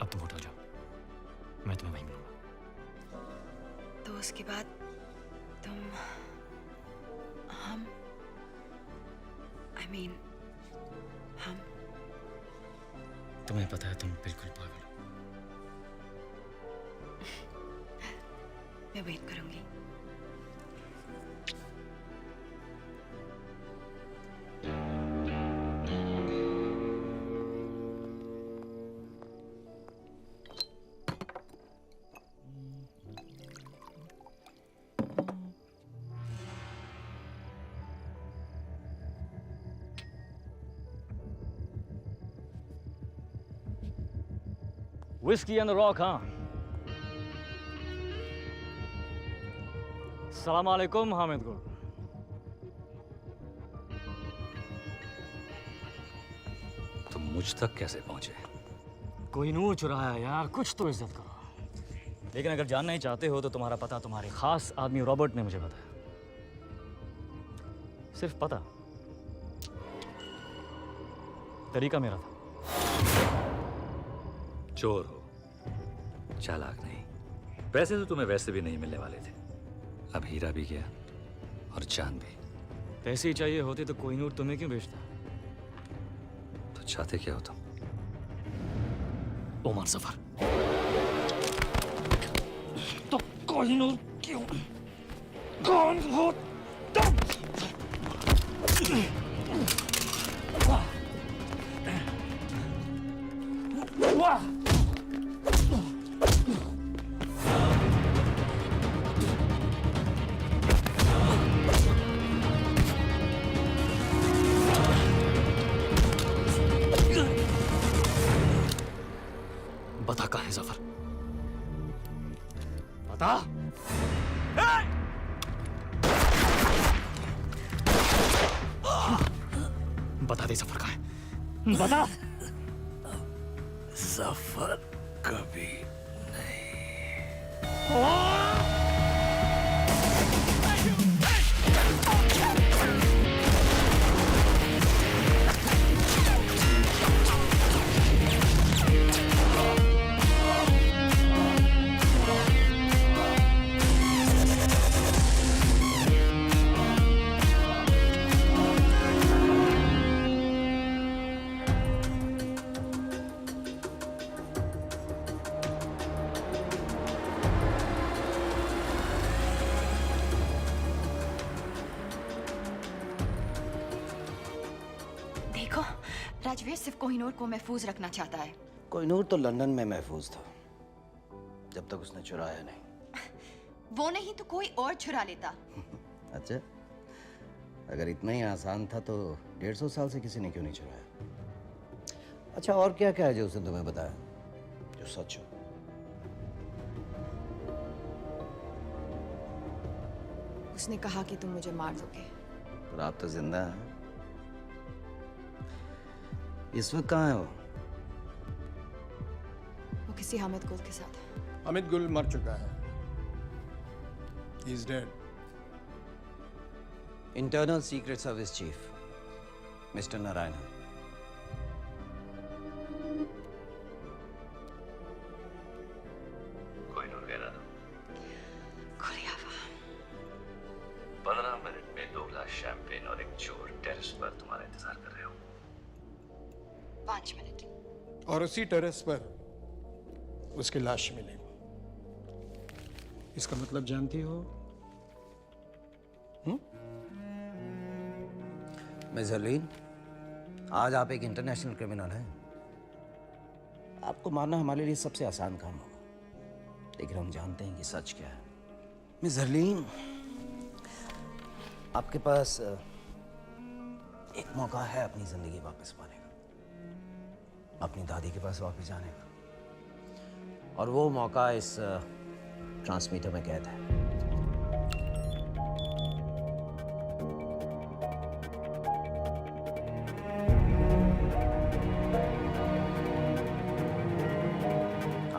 अब तुम होटल जाओ। मैं तुम्हें वहीं मिलूंगा।
तो उसके बाद तुम हम
मीन हम
तुम्हें पता है तुम बिल्कुल पागल हो।
मैं वेट करूंगी।
Whiskey and the rock, हाँ? सलाम अलैकुम हामिद गुल।
तुम मुझ तक कैसे पहुंचे?
कोहिनूर चुराया यार, कुछ तो इज्जत करो। लेकिन अगर जानना ही चाहते हो तो तुम्हारा पता तुम्हारे खास आदमी रॉबर्ट ने मुझे बताया। सिर्फ पता, तरीका मेरा था।
चोर हो, चालाक नहीं। पैसे तो तुम्हें वैसे भी नहीं मिलने वाले थे। अब हीरा भी गया और जान भी।
पैसे ही चाहिए होते तो कोहिनूर तुम्हें क्यों बेचता?
तो चाहते क्या हो तुम?
ओमर जफर। तो कोहिनूर क्यों? कौन हो तुम? वाह! बता कहाँ है जफर? बता। बता दे जफर कहाँ है? बता।
जफर कभी
देखो, राजवीर सिर्फ कोहिनूर को महफूज रखना चाहता है।
कोहिनूर तो लंदन में महफूज था, जब तक उसने चुराया नहीं।
वो नहीं तो कोई और चुरा लेता।
अच्छा, अगर इतना ही आसान था तो 150 साल से किसी ने क्यों नहीं चुराया? अच्छा, और क्या क्या है जो उसने तुम्हें बताया जो सच हो?
उसने कहा कि तुम मुझे मार दोगे।
पर आप तो जिंदा हैं। इस वक्त कहाँ है वो?
वो किसी हामिद गुल के साथ है।
हामिद गुल मर चुका है। He is dead.
Internal secret service chief mister Narayan.
Kohinoor कह रहा था 15 मिनट में 2 ग्लास शैंपेन और एक चोर टेरेस पर तुम्हारा इंतजार कर रहे हो।
5 मिनट।
और उसी टेरेस पर उसकी लाश मिली। इसका मतलब जानती हो?
मिस हरलीन, आज आप एक इंटरनेशनल क्रिमिनल हैं। आपको मारना हमारे लिए सबसे आसान काम होगा, लेकिन हम जानते हैं कि सच क्या है। मिस हरलीन, आपके पास एक मौका है अपनी जिंदगी वापस पाने का, अपनी दादी के पास वापस जाने का, और वो मौका इस ट्रांसमीटर में कैद है।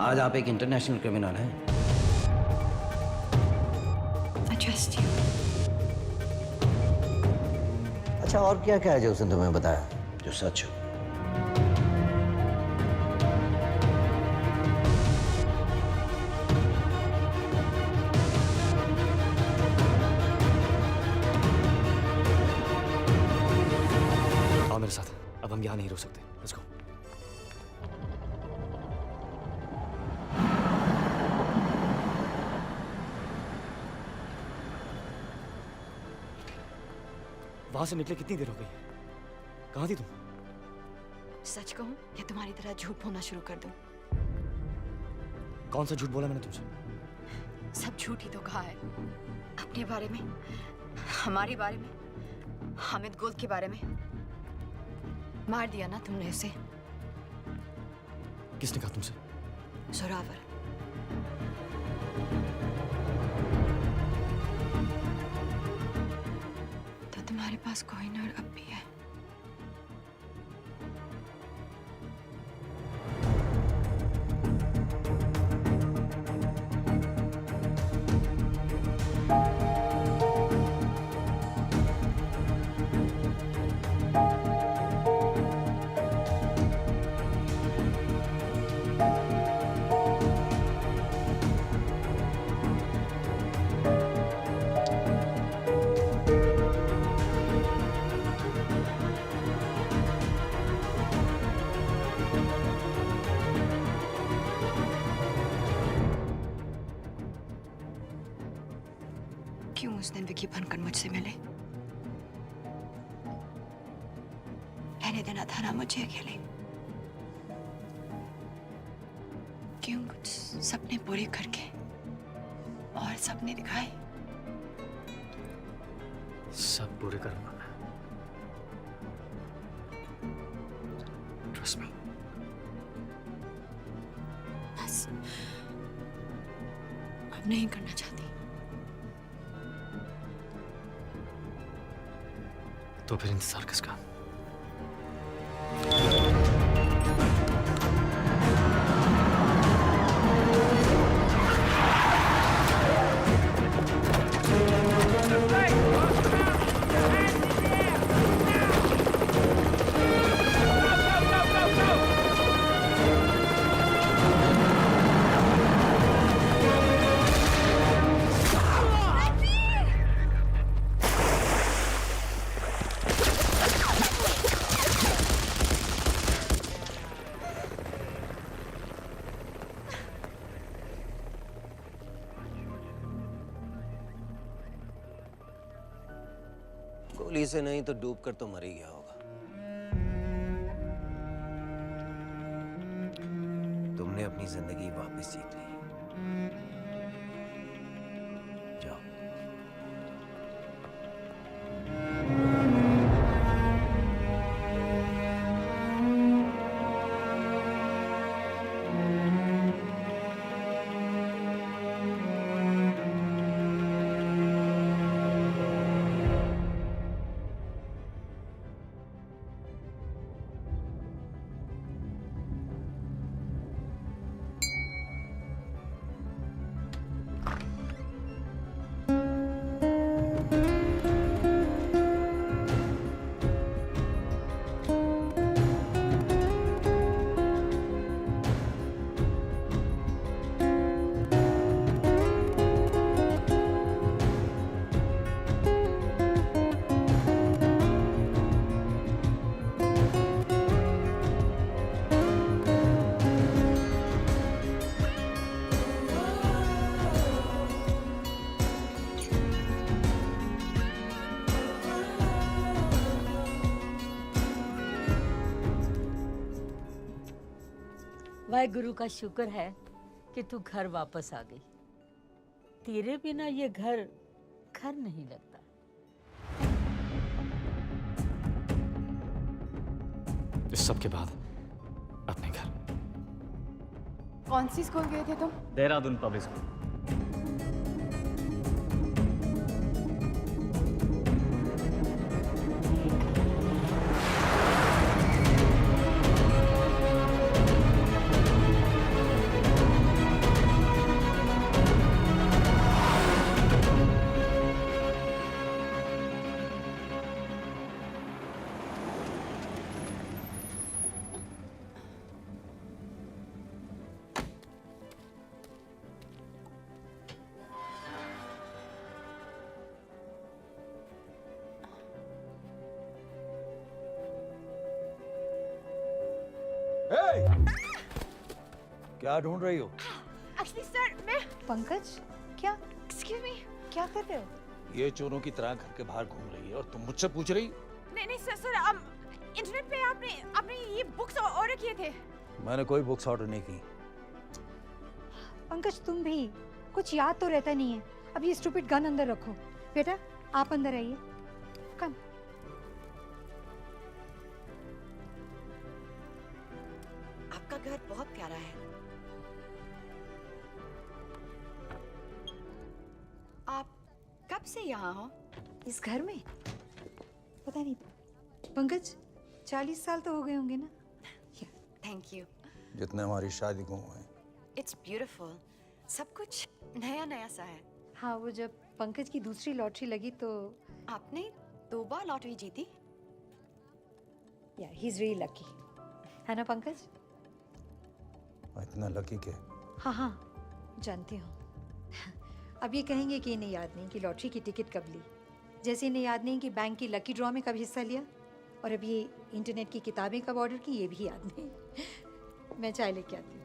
आज आप एक इंटरनेशनल क्रिमिनल हैं।
I trust you.
अच्छा, और क्या क्या है जो उसने तुम्हें बताया जो सच हो?
अब हम यहाँ नहीं रुक सकते। Let's go. वहां से निकले कितनी देर हो गई? कहाँ थी तुम?
सच कहूं या तुम्हारी तरह झूठ बोलना शुरू कर दूं?
कौन सा झूठ बोला मैंने तुमसे?
सब झूठ ही तो कहा है। अपने बारे में, हमारे बारे में, हामिद गुल के बारे में। मार दिया ना तुमने उसे।
किसने कहा तुमसे?
जोरावर। तो तुम्हारे पास कोहिनूर अब भी है। क्यों उस दिन विकी बनकर मुझसे मिले? रहने देना था ना मुझे अकेले। क्यों कुछ सपने पूरे करके और सपने दिखाए?
सब पूरे करूंगा मैं। Trust me.
बस अब नहीं करना चाहती।
तो फिर इंतजार किसका?
गोली से नहीं तो डूब कर तो मर ही गया होगा। तुमने अपनी जिंदगी वापस जीत ली। जाओ।
वाहेगुरु का शुक्र है कि तू घर वापस आ गई। तेरे बिना ये घर घर नहीं लगता।
इस सब के बाद अपने घर।
कौन सी स्कूल गए थे तुम?
Dehradun public school.
क्या ढूंढ रही हो?
एक्चुअली सर मैं
पंकज, क्या?
Excuse me.
क्या कर रहे हो?
ये चोरों की तरह घर के बाहर घूम रही है और तुम मुझसे पूछ रही?
नहीं नहीं सर इंटरनेट पे आपने ये बुक्स ऑर्डर किए थे।
मैंने कोई बुक्स ऑर्डर नहीं की।
पंकज तुम भी कुछ याद तो रहता नहीं है। अब ये स्टूपिड गन अंदर रखो। बेटा आप अंदर आइए। कम।
आपका घर बहुत प्यारा है। आप कब से यहाँ हो?
इस घर में? पता नहीं पंकज, 40 साल तो हो गए होंगे ना।
Thank you.
जितने हमारी शादी को हुए।
It's beautiful. सब कुछ नया नया सा है।
हाँ, वो जब पंकज की दूसरी लॉटरी लगी तो
आपने 2 बार लॉटरी जीती?
या ही इज रियली लकी, है ना पंकज?
इतना लकी के?
हाँ हाँ जानती हूँ। अब ये कहेंगे कि इन्हें याद नहीं कि लॉटरी की टिकट कब ली, जैसे इन्हें याद नहीं कि बैंक की लकी ड्रॉ में कब हिस्सा लिया, और अब ये इंटरनेट की किताबें कब ऑर्डर की, ये भी याद नहीं। मैं चाय लेके आती हूँ।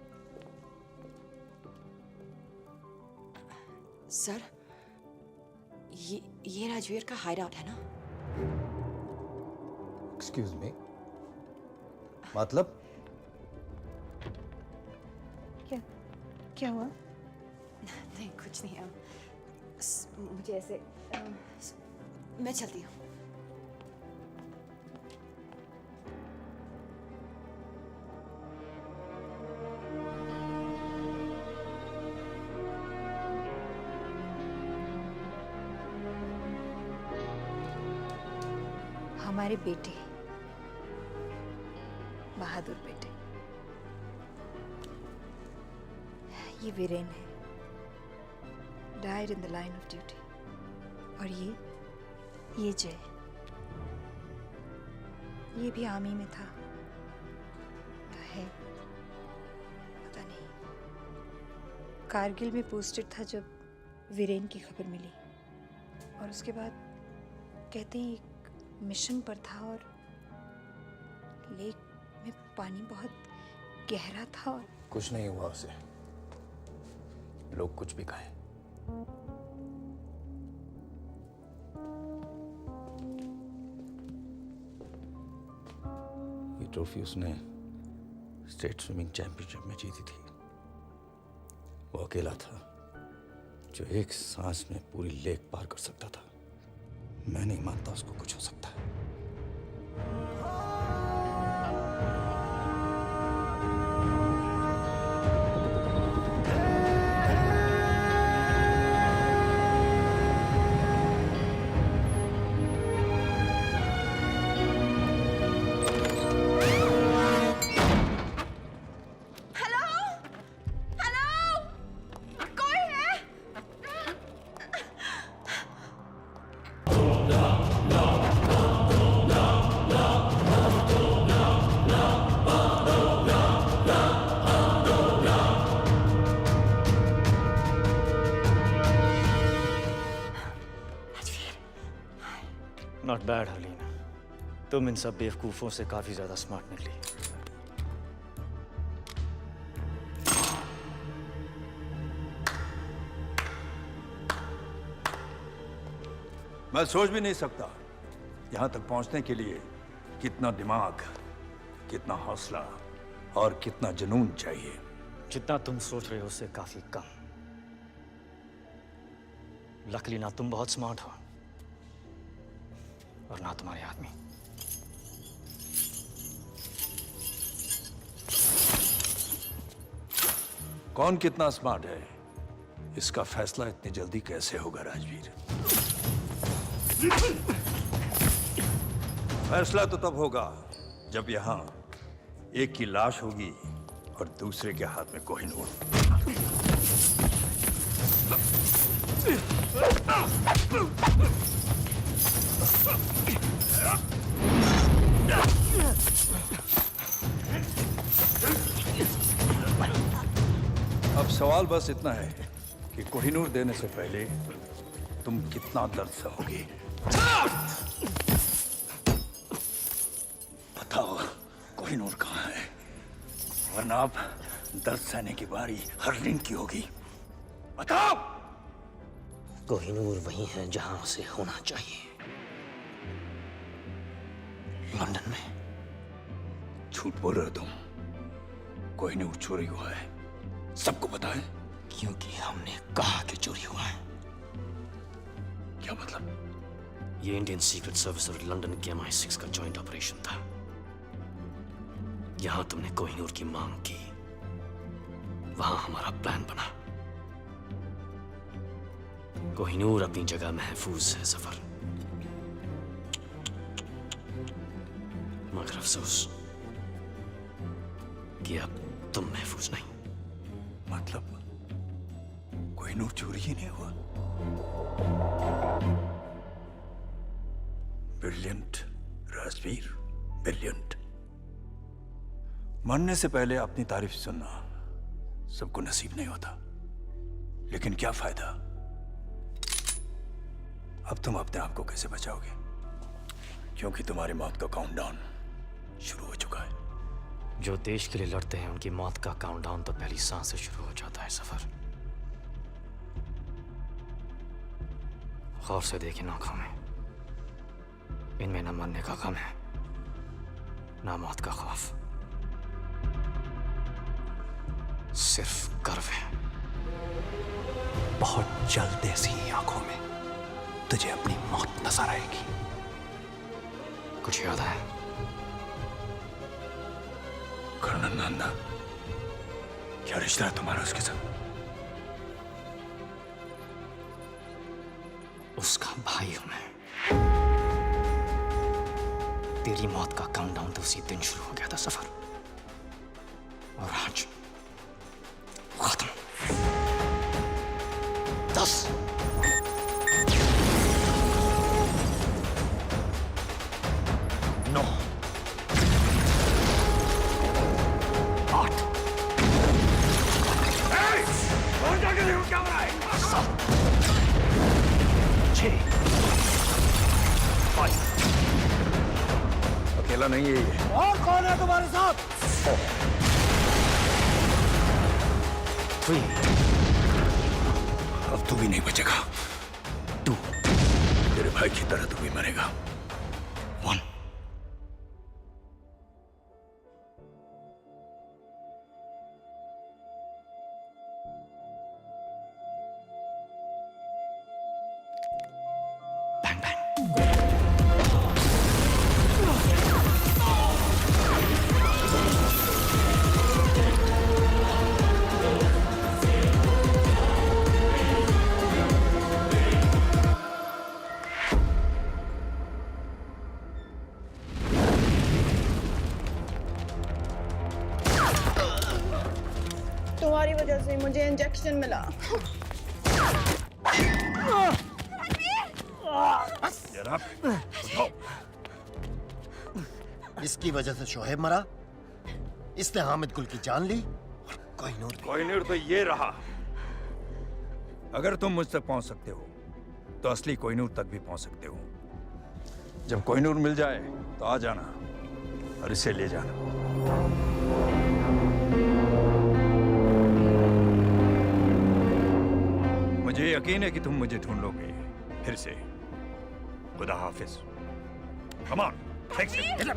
सर ये राजवीर का हाइडआउट है ना?
एक्सक्यूज मी, मतलब?
क्या हुआ?
नहीं कुछ नहीं। मुझे ऐसे मैं चलती हूँ।
हमारे बेटे, बहादुर बेटे, ये वीरेन है, died in the line of duty. और ये जय, ये भी आर्मी में था या है पता नहीं। कारगिल में पोस्टेड था जब वीरेन की खबर मिली, और उसके बाद कहते हैं एक मिशन पर था और लेक में पानी बहुत गहरा था और
कुछ नहीं हुआ उसे, लोग कुछ भी कहें। ये ट्रॉफी उसने स्टेट स्विमिंग चैंपियनशिप में जीती थी। वो अकेला था जो एक सांस में पूरी लेक पार कर सकता था। मैं नहीं मानता उसको कुछ हो सकता है।
नॉट बैड हरलीन, तुम इन सब बेवकूफों से काफी ज्यादा स्मार्ट निकली।
मैं सोच भी नहीं सकता यहां तक पहुंचने के लिए कितना दिमाग, कितना हौसला और कितना जुनून चाहिए।
जितना तुम सोच रहे हो उससे काफी कम। लकली ना तुम बहुत स्मार्ट हो और ना तुम्हारे आदमी।
कौन कितना स्मार्ट है इसका फैसला इतनी जल्दी कैसे होगा राजवीर? फैसला तो तब होगा जब यहां एक की लाश होगी और दूसरे के हाथ में कोहिनूर। अब सवाल बस इतना है कि कोहिनूर देने से पहले तुम कितना दर्द सहोगे। बताओ कोहिनूर कहाँ है? वरना अब दर्द सहने की बारी हरलीन की होगी। बताओ।
कोहिनूर वही है जहां उसे होना चाहिए, लंदन में।
झूठ बोल रहे हो तुम। कोहिनूर चोरी हुआ है, सबको पता है।
क्योंकि हमने कहा कि चोरी हुआ है।
क्या मतलब?
ये इंडियन सीक्रेट सर्विस और लंदन के MI6 का जॉइंट ऑपरेशन था। यहां तुमने कोहिनूर की मांग की, वहां हमारा प्लान बना। कोहिनूर अपनी जगह महफूज है सफर, मगर अफसोस कि अब तुम महफूज नहीं।
मतलब कोहिनूर चोरी ही नहीं हुआ? Brilliant Rajveer, brilliant. मरने से पहले अपनी तारीफ सुनना सबको नसीब नहीं होता, लेकिन क्या फायदा? अब तुम अपने आप को कैसे बचाओगे? क्योंकि तुम्हारी मौत का काउंटडाउन शुरू हो चुका है।
जो देश के लिए लड़ते हैं उनकी मौत का काउंटडाउन तो पहली सांस से शुरू हो जाता है सफर। गौर से देखें आंखों में, इनमें न मरने का गम है, न मौत का खौफ, सिर्फ गर्व है।
बहुत जल्द ऐसी आंखों में तुझे अपनी मौत नजर आएगी।
कुछ याद है?
कर्नल नंदा, क्या रिश्ता है तुम्हारा उसके साथ?
उसका भाई हूं मैं। तेरी मौत का काउंटडाउन तो उसी दिन शुरू हो गया था सफर, और आज खत्म। 10 9 8
और जाके देखो क्या हो रहा है।
7 6 5
अकेला नहीं है ये।
और कौन है तुम्हारे साथ?
4 3
अब तू भी नहीं बचेगा।
2
तेरे भाई की तरह तू भी मरेगा।
1
तुम्हारी वजह से मुझे इंजेक्शन मिला।
जरा
इसकी वजह से शोहेब मरा, इसने हामिद गुल की जान ली, और
कोहिनूर तो ये रहा। अगर तुम मुझ तक पहुंच सकते हो तो असली कोहिनूर तक भी पहुंच सकते हो। जब कोहिनूर मिल जाए तो आ जाना और इसे ले जाना। मुझे यकीन है कि तुम मुझे ढूंढ लोगे फिर से। खुदा हाफिज। Come on, take it.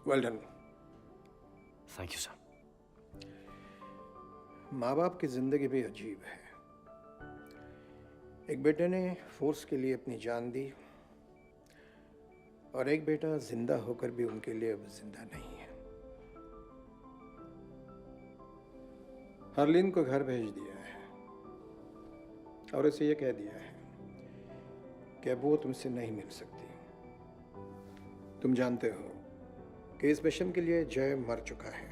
Well done.
Thank you sir.
माँ बाप की जिंदगी भी अजीब है। एक बेटे ने फोर्स के लिए अपनी जान दी और एक बेटा जिंदा होकर भी उनके लिए अब जिंदा नहीं है। हरलीन को घर भेज दिया है और उसे ये कह दिया है कि अब वो तुमसे नहीं मिल सकती। तुम जानते हो कि इस मिशन के लिए जय मर चुका है,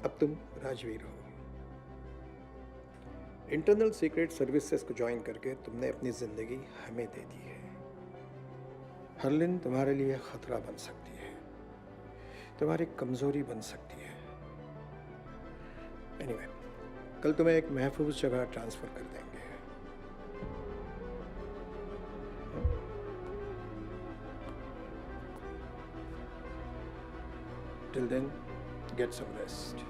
अब तुम राजवीर हो। इंटरनल सीक्रेट सर्विसेज को ज्वाइन करके तुमने अपनी जिंदगी हमें दे दी है। हरलिन तुम्हारे लिए खतरा बन सकती है, तुम्हारी कमजोरी बन सकती है। एनीवे, कल तुम्हें एक महफूज जगह ट्रांसफर कर देंगे। Till then, get some rest.